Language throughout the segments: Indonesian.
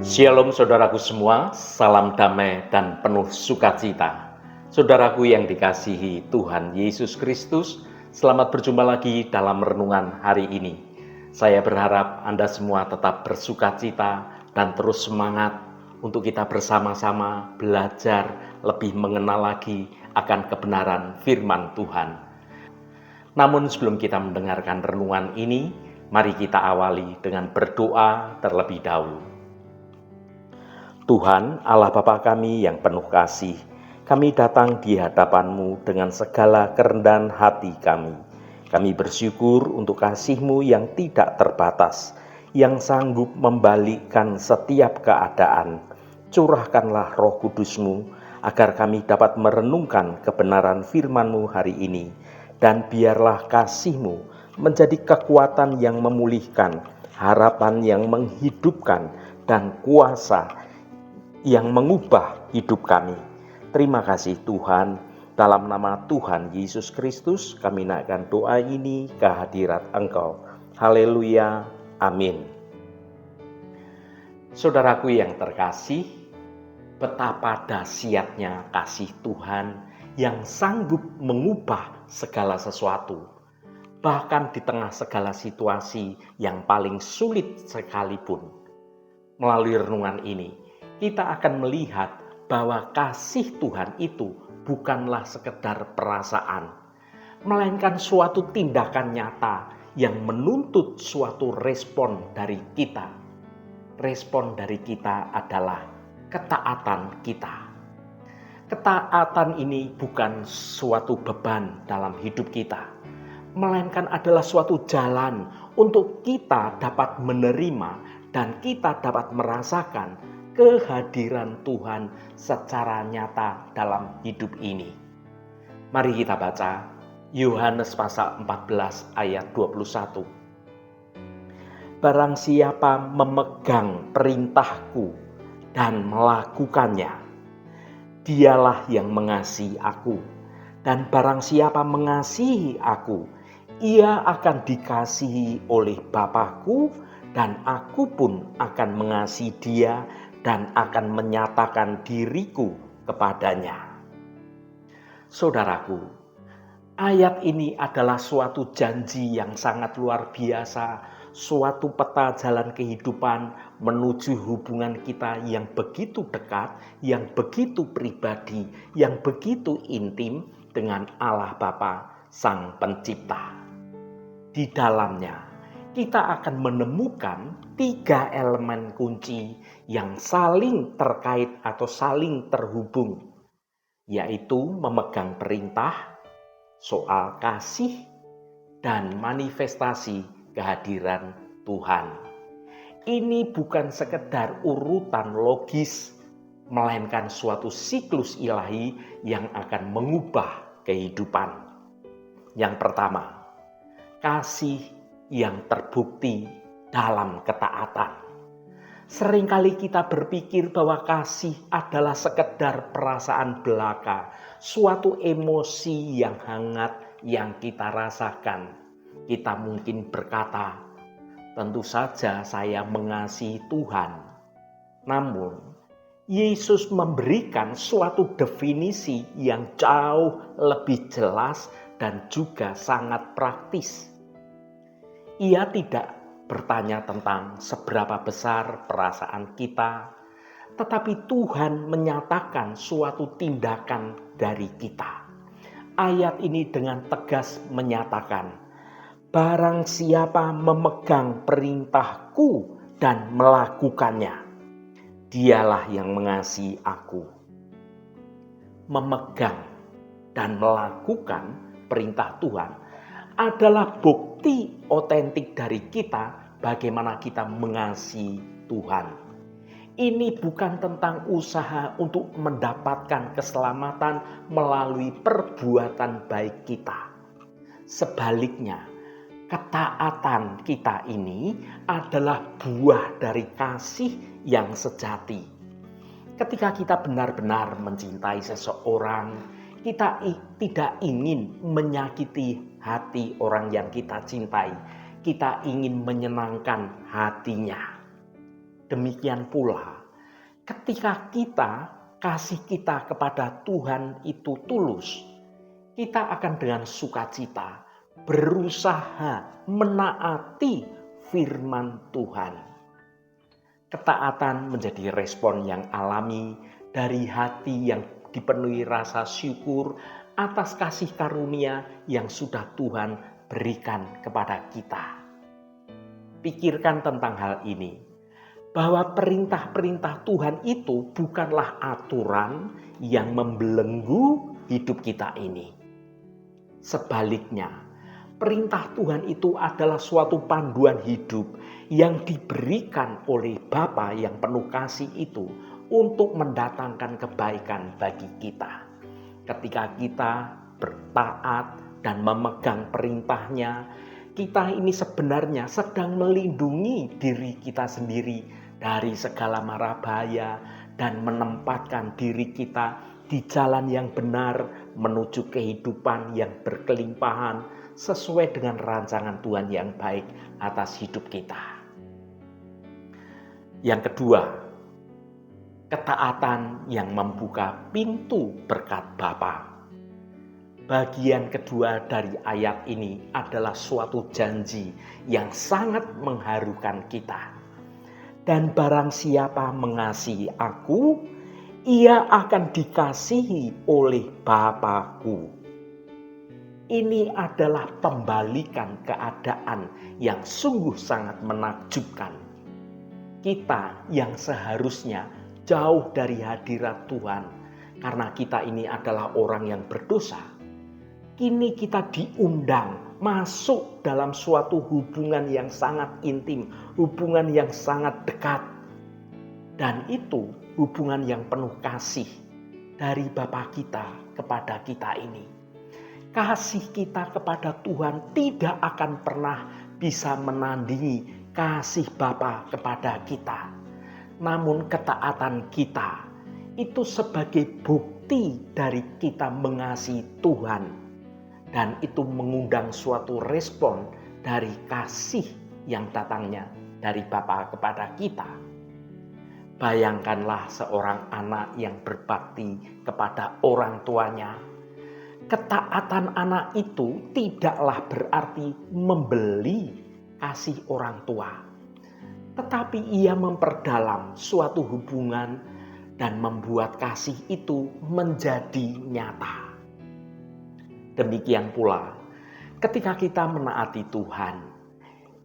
Shalom saudaraku semua, salam damai dan penuh sukacita. Saudaraku yang dikasihi Tuhan Yesus Kristus, selamat berjumpa lagi dalam renungan hari ini. Saya berharap Anda semua tetap bersukacita dan terus semangat untuk kita bersama-sama belajar lebih mengenal lagi akan kebenaran firman Tuhan. Namun sebelum kita mendengarkan renungan ini, mari kita awali dengan berdoa terlebih dahulu. Tuhan, Allah Bapa kami yang penuh kasih, kami datang di hadapan-Mu dengan segala kerendahan hati kami. Kami bersyukur untuk kasih-Mu yang tidak terbatas, yang sanggup membalikkan setiap keadaan. Curahkanlah Roh Kudus-Mu, agar kami dapat merenungkan kebenaran firman-Mu hari ini, dan biarlah kasih-Mu menjadi kekuatan yang memulihkan, harapan yang menghidupkan, dan kuasa yang mengubah hidup kami. Terima kasih Tuhan, dalam nama Tuhan Yesus Kristus kami naikkan doa ini ke hadirat Engkau. Haleluya, amin. Saudaraku yang terkasih, betapa dahsyatnya kasih Tuhan yang sanggup mengubah segala sesuatu. Bahkan di tengah segala situasi yang paling sulit sekalipun. Melalui renungan ini, kita akan melihat bahwa kasih Tuhan itu bukanlah sekedar perasaan, melainkan suatu tindakan nyata yang menuntut suatu respon dari kita. Respon dari kita adalah ketaatan kita. Ketaatan ini bukan suatu beban dalam hidup kita, melainkan adalah suatu jalan untuk kita dapat menerima dan kita dapat merasakan kehadiran Tuhan secara nyata dalam hidup ini. Mari kita baca Yohanes pasal 14 ayat 21. Barang siapa memegang perintahku dan melakukannya, dialah yang mengasihi aku. Dan barang siapa mengasihi aku, ia akan dikasihi oleh Bapa-Ku, dan aku pun akan mengasihi dia dan akan menyatakan diriku kepadanya. Saudaraku, ayat ini adalah suatu janji yang sangat luar biasa, suatu peta jalan kehidupan menuju hubungan kita yang begitu dekat, yang begitu pribadi, yang begitu intim dengan Allah Bapa, Sang Pencipta. Di dalamnya kita akan menemukan 3 elemen kunci yang saling terkait atau saling terhubung, yaitu memegang perintah, soal kasih, dan manifestasi kehadiran Tuhan. Ini bukan sekedar urutan logis, melainkan suatu siklus ilahi yang akan mengubah kehidupan. Yang pertama, kasih yang terbukti dalam ketaatan. Seringkali kita berpikir bahwa kasih adalah sekedar perasaan belaka, suatu emosi yang hangat yang kita rasakan. Kita mungkin berkata, tentu saja saya mengasihi Tuhan. Namun, Yesus memberikan suatu definisi yang jauh lebih jelas dan juga sangat praktis. Ia tidak bertanya tentang seberapa besar perasaan kita, tetapi Tuhan menyatakan suatu tindakan dari kita. Ayat ini dengan tegas menyatakan, barang siapa memegang perintahku dan melakukannya, dialah yang mengasihi aku. Memegang dan melakukan perintah Tuhan adalah bukti otentik dari kita bagaimana kita mengasihi Tuhan. Ini bukan tentang usaha untuk mendapatkan keselamatan melalui perbuatan baik kita. Sebaliknya, ketaatan kita ini adalah buah dari kasih yang sejati. Ketika kita benar-benar mencintai seseorang, kita tidak ingin menyakiti hati orang yang kita cintai. Kita ingin menyenangkan hatinya. Demikian pula, ketika kasih kita kepada Tuhan itu tulus, kita akan dengan sukacita berusaha menaati firman Tuhan. Ketaatan menjadi respon yang alami dari hati yang dipenuhi rasa syukur atas kasih karunia yang sudah Tuhan berikan kepada kita. Pikirkan tentang hal ini, bahwa perintah-perintah Tuhan itu bukanlah aturan yang membelenggu hidup kita ini. Sebaliknya, perintah Tuhan itu adalah suatu panduan hidup yang diberikan oleh Bapa yang penuh kasih itu untuk mendatangkan kebaikan bagi kita. Ketika kita bertaat dan memegang perintahnya, kita ini sebenarnya sedang melindungi diri kita sendiri dari segala mara bahaya dan menempatkan diri kita di jalan yang benar menuju kehidupan yang berkelimpahan sesuai dengan rancangan Tuhan yang baik atas hidup kita. Yang kedua, ketaatan yang membuka pintu berkat Bapa. Bagian kedua dari ayat ini adalah suatu janji yang sangat mengharukan kita. Dan barang siapa mengasihi aku, ia akan dikasihi oleh Bapa-Ku. Ini adalah pembalikan keadaan yang sungguh sangat menakjubkan. Kita yang seharusnya jauh dari hadirat Tuhan, karena kita ini adalah orang yang berdosa. Kini kita diundang masuk dalam suatu hubungan yang sangat intim, hubungan yang sangat dekat. Dan itu hubungan yang penuh kasih dari Bapa kita kepada kita ini. Kasih kita kepada Tuhan tidak akan pernah bisa menandingi kasih Bapa kepada kita. Namun ketaatan kita itu sebagai bukti dari kita mengasihi Tuhan. Dan itu mengundang suatu respon dari kasih yang datangnya dari Bapa kepada kita. Bayangkanlah seorang anak yang berbakti kepada orang tuanya. Ketaatan anak itu tidaklah berarti membeli kasih orang tua. Tetapi ia memperdalam suatu hubungan dan membuat kasih itu menjadi nyata. Demikian pula, ketika kita menaati Tuhan,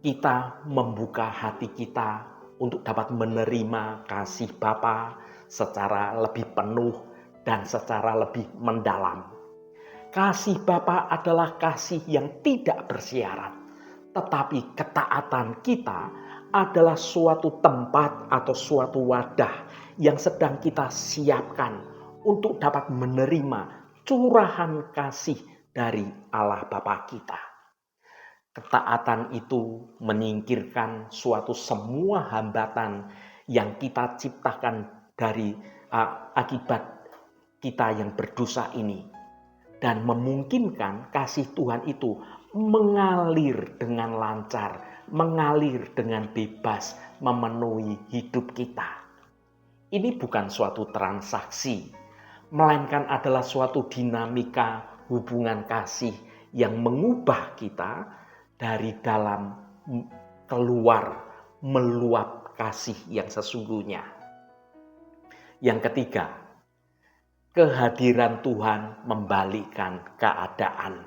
kita membuka hati kita untuk dapat menerima kasih Bapa secara lebih penuh dan secara lebih mendalam. Kasih Bapa adalah kasih yang tidak bersyarat, tetapi ketaatan kita adalah suatu tempat atau suatu wadah yang sedang kita siapkan untuk dapat menerima curahan kasih dari Allah Bapa kita. Ketaatan itu menyingkirkan suatu semua hambatan yang kita ciptakan dari akibat kita yang berdosa ini. Dan memungkinkan kasih Tuhan itu mengalir dengan lancar, mengalir dengan bebas, memenuhi hidup kita. Ini bukan suatu transaksi, melainkan adalah suatu dinamika hubungan kasih yang mengubah kita dari dalam keluar meluap kasih yang sesungguhnya. Yang ketiga, kehadiran Tuhan membalikkan keadaan.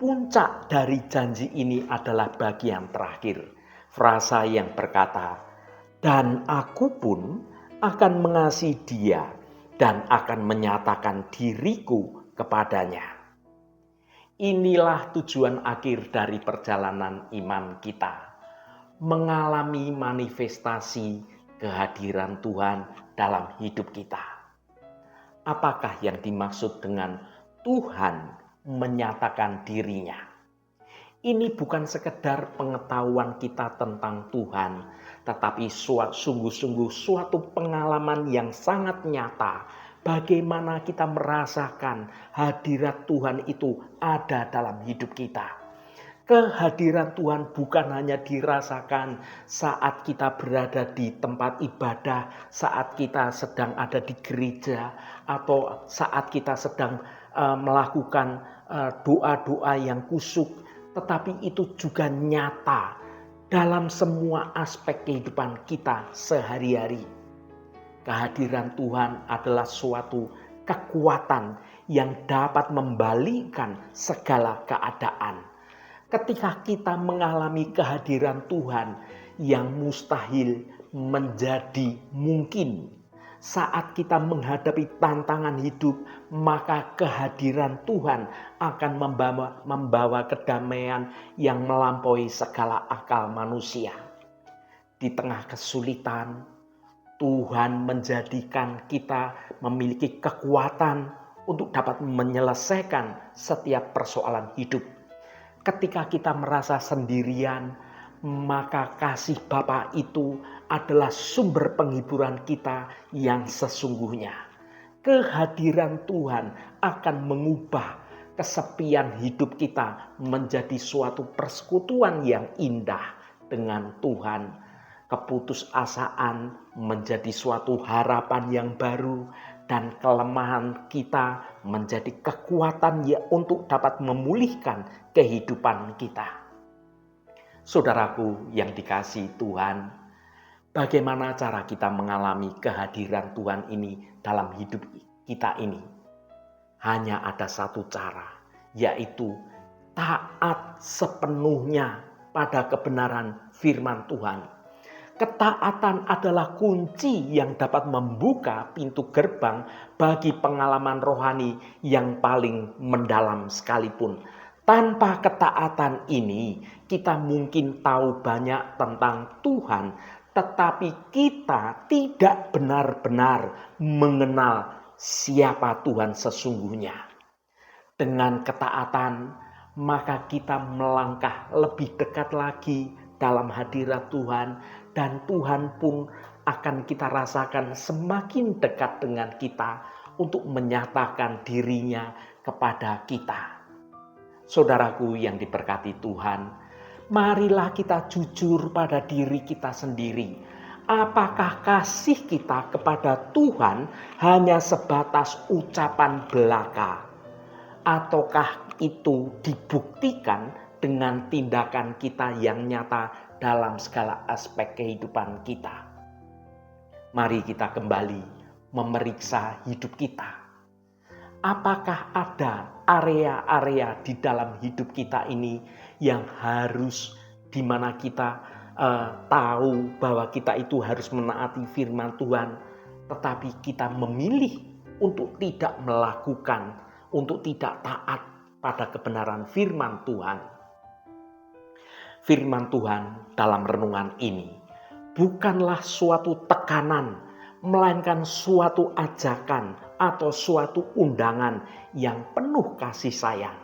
Puncak dari janji ini adalah bagian terakhir, frasa yang berkata, "Dan aku pun akan mengasihi dia dan akan menyatakan diriku kepadanya." Inilah tujuan akhir dari perjalanan iman kita, mengalami manifestasi kehadiran Tuhan dalam hidup kita. Apakah yang dimaksud dengan Tuhan menyatakan dirinya? Ini bukan sekedar pengetahuan kita tentang Tuhan, tetapi sungguh-sungguh suatu pengalaman yang sangat nyata. Bagaimana kita merasakan hadirat Tuhan itu ada dalam hidup kita. Kehadiran Tuhan bukan hanya dirasakan saat kita berada di tempat ibadah, saat kita sedang ada di gereja, atau saat kita sedang melakukan doa-doa yang kusuk, tetapi itu juga nyata dalam semua aspek kehidupan kita sehari-hari. Kehadiran Tuhan adalah suatu kekuatan yang dapat membalikkan segala keadaan. Ketika kita mengalami kehadiran Tuhan yang mustahil menjadi mungkin. Saat kita menghadapi tantangan hidup, maka kehadiran Tuhan akan membawa kedamaian yang melampaui segala akal manusia. Di tengah kesulitan, Tuhan menjadikan kita memiliki kekuatan untuk dapat menyelesaikan setiap persoalan hidup. Ketika kita merasa sendirian, maka kasih Bapa itu adalah sumber penghiburan kita yang sesungguhnya. Kehadiran Tuhan akan mengubah kesepian hidup kita menjadi suatu persekutuan yang indah dengan Tuhan. Keputusasaan menjadi suatu harapan yang baru, dan kelemahan kita menjadi kekuatan untuk dapat memulihkan kehidupan kita. Saudaraku yang dikasihi Tuhan, bagaimana cara kita mengalami kehadiran Tuhan ini dalam hidup kita ini? Hanya ada satu cara, yaitu taat sepenuhnya pada kebenaran firman Tuhan. Ketaatan adalah kunci yang dapat membuka pintu gerbang bagi pengalaman rohani yang paling mendalam sekalipun. Tanpa ketaatan ini, kita mungkin tahu banyak tentang Tuhan, tetapi kita tidak benar-benar mengenal siapa Tuhan sesungguhnya. Dengan ketaatan, maka kita melangkah lebih dekat lagi dalam hadirat Tuhan, dan Tuhan pun akan kita rasakan semakin dekat dengan kita untuk menyatakan dirinya kepada kita. Saudaraku yang diberkati Tuhan, marilah kita jujur pada diri kita sendiri. Apakah kasih kita kepada Tuhan hanya sebatas ucapan belaka? Ataukah itu dibuktikan dengan tindakan kita yang nyata dalam segala aspek kehidupan kita? Mari kita kembali memeriksa hidup kita. Apakah ada area-area di dalam hidup kita ini yang harus, di mana kita tahu bahwa kita itu harus menaati firman Tuhan, tetapi kita memilih untuk tidak melakukan, untuk tidak taat pada kebenaran firman Tuhan. Firman Tuhan dalam renungan ini bukanlah suatu tekanan, melainkan suatu ajakan atau suatu undangan yang penuh kasih sayang.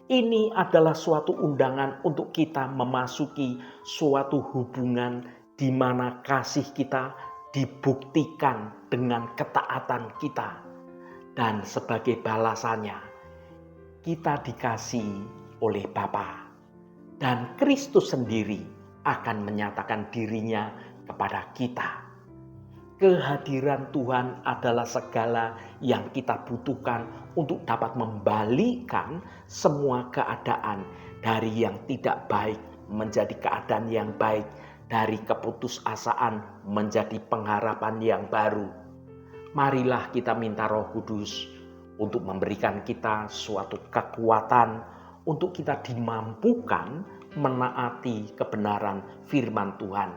Ini adalah suatu undangan untuk kita memasuki suatu hubungan di mana kasih kita dibuktikan dengan ketaatan kita. Dan sebagai balasannya, kita dikasihi oleh Bapa. Dan Kristus sendiri akan menyatakan dirinya kepada kita. Kehadiran Tuhan adalah segala yang kita butuhkan untuk dapat membalikkan semua keadaan dari yang tidak baik menjadi keadaan yang baik, dari keputusasaan menjadi pengharapan yang baru. Marilah kita minta Roh Kudus untuk memberikan kita suatu kekuatan untuk kita dimampukan menaati kebenaran firman Tuhan.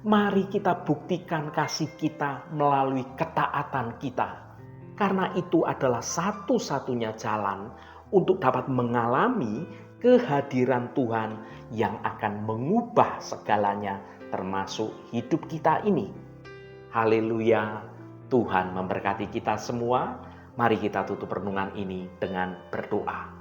Mari kita buktikan kasih kita melalui ketaatan kita. Karena itu adalah satu-satunya jalan untuk dapat mengalami kehadiran Tuhan yang akan mengubah segalanya, termasuk hidup kita ini. Haleluya, Tuhan memberkati kita semua. Mari kita tutup renungan ini dengan berdoa.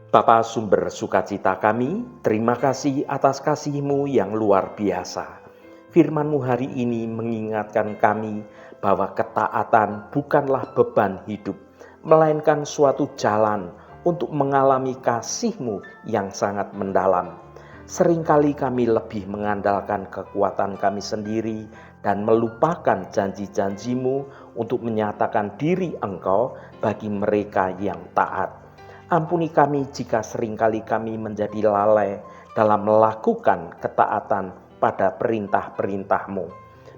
Bapa sumber sukacita kami, terima kasih atas kasih-Mu yang luar biasa. Firman-Mu hari ini mengingatkan kami bahwa ketaatan bukanlah beban hidup, melainkan suatu jalan untuk mengalami kasih-Mu yang sangat mendalam. Seringkali kami lebih mengandalkan kekuatan kami sendiri dan melupakan janji-janji-Mu untuk menyatakan diri Engkau bagi mereka yang taat. Ampuni kami jika seringkali kami menjadi lalai dalam melakukan ketaatan pada perintah-perintah-Mu.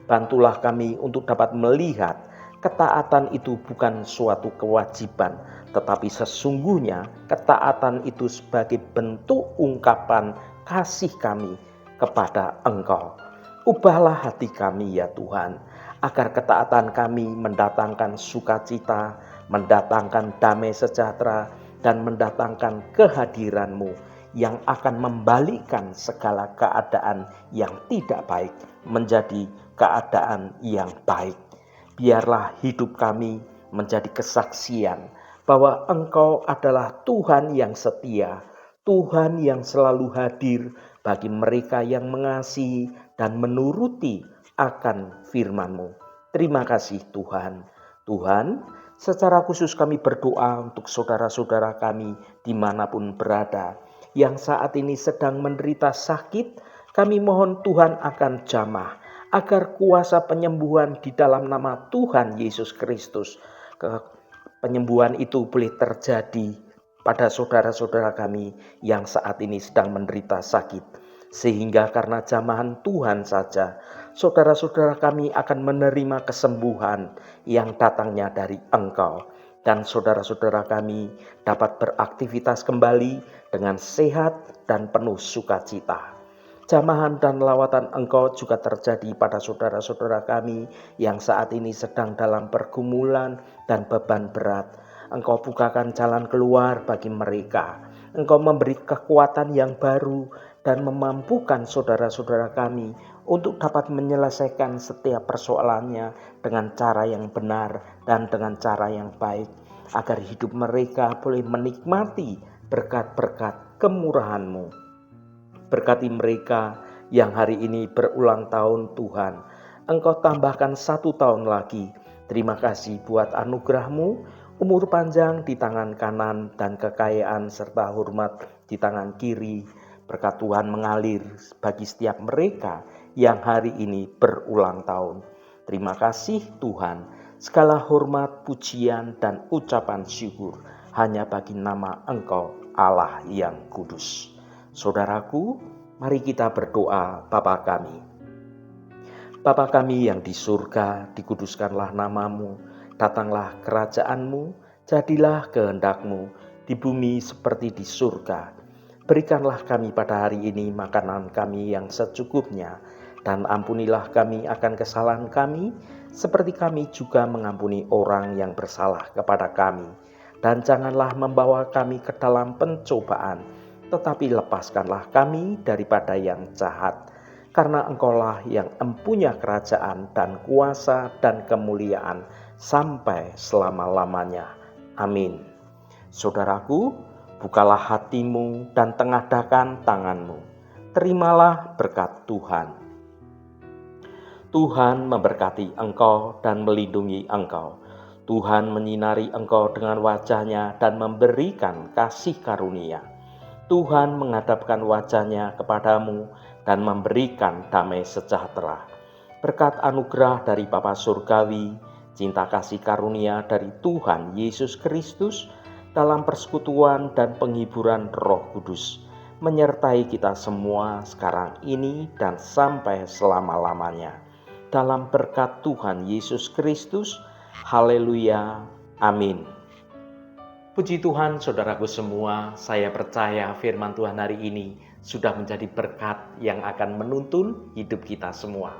Bantulah kami untuk dapat melihat ketaatan itu bukan suatu kewajiban, tetapi sesungguhnya ketaatan itu sebagai bentuk ungkapan kasih kami kepada Engkau. Ubahlah hati kami ya Tuhan, agar ketaatan kami mendatangkan sukacita, mendatangkan damai sejahtera, dan mendatangkan kehadiran-Mu yang akan membalikkan segala keadaan yang tidak baik menjadi keadaan yang baik. Biarlah hidup kami menjadi kesaksian bahwa Engkau adalah Tuhan yang setia, Tuhan yang selalu hadir bagi mereka yang mengasihi dan menuruti akan firman-Mu. Terima kasih Tuhan. Tuhan, secara khusus kami berdoa untuk saudara-saudara kami dimanapun berada, yang saat ini sedang menderita sakit. Kami mohon Tuhan akan jamah, agar kuasa penyembuhan di dalam nama Tuhan Yesus Kristus, penyembuhan itu boleh terjadi pada saudara-saudara kami yang saat ini sedang menderita sakit. Sehingga karena jamahan Tuhan saja, saudara-saudara kami akan menerima kesembuhan yang datangnya dari Engkau. Dan saudara-saudara kami dapat beraktivitas kembali dengan sehat dan penuh sukacita. Jamahan dan lawatan Engkau juga terjadi pada saudara-saudara kami yang saat ini sedang dalam pergumulan dan beban berat. Engkau bukakan jalan keluar bagi mereka. Engkau memberi kekuatan yang baru dan memampukan saudara-saudara kami untuk dapat menyelesaikan setiap persoalannya dengan cara yang benar dan dengan cara yang baik, agar hidup mereka boleh menikmati berkat-berkat kemurahan-Mu. Berkati mereka yang hari ini berulang tahun Tuhan. Engkau tambahkan 1 tahun lagi. Terima kasih buat anugerah-Mu, umur panjang di tangan kanan dan kekayaan serta hormat di tangan kiri. Berkat Tuhan mengalir bagi setiap mereka yang hari ini berulang tahun. Terima kasih Tuhan. Segala hormat, pujian, dan ucapan syukur hanya bagi nama Engkau Allah yang kudus. Saudaraku, mari kita berdoa. Bapa kami. Bapa kami yang di surga, dikuduskanlah nama-Mu, datanglah kerajaan-Mu, jadilah kehendak-Mu di bumi seperti di surga. Berikanlah kami pada hari ini makanan kami yang secukupnya, dan ampunilah kami akan kesalahan kami, seperti kami juga mengampuni orang yang bersalah kepada kami. Dan janganlah membawa kami ke dalam pencobaan, tetapi lepaskanlah kami daripada yang jahat. Karena Engkaulah yang empunya kerajaan dan kuasa dan kemuliaan sampai selama-lamanya. Amin. Saudaraku, bukalah hatimu dan tengadahkan tanganmu. Terimalah berkat Tuhan. Tuhan memberkati engkau dan melindungi engkau. Tuhan menyinari engkau dengan wajah-Nya dan memberikan kasih karunia. Tuhan menghadapkan wajah-Nya kepadamu dan memberikan damai sejahtera. Berkat anugerah dari Bapa Surgawi, cinta kasih karunia dari Tuhan Yesus Kristus, dalam persekutuan dan penghiburan Roh Kudus, menyertai kita semua sekarang ini dan sampai selama-lamanya. Dalam berkat Tuhan Yesus Kristus, haleluya, amin. Puji Tuhan, saudaraku semua, saya percaya firman Tuhan hari ini sudah menjadi berkat yang akan menuntun hidup kita semua.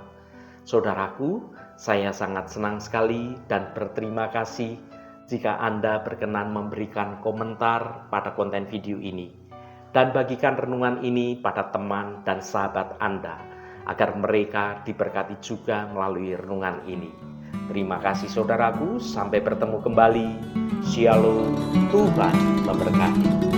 Saudaraku, saya sangat senang sekali dan berterima kasih jika Anda berkenan memberikan komentar pada konten video ini, dan bagikan renungan ini pada teman dan sahabat Anda, agar mereka diberkati juga melalui renungan ini. Terima kasih saudaraku, sampai bertemu kembali. Shalom, Tuhan memberkati.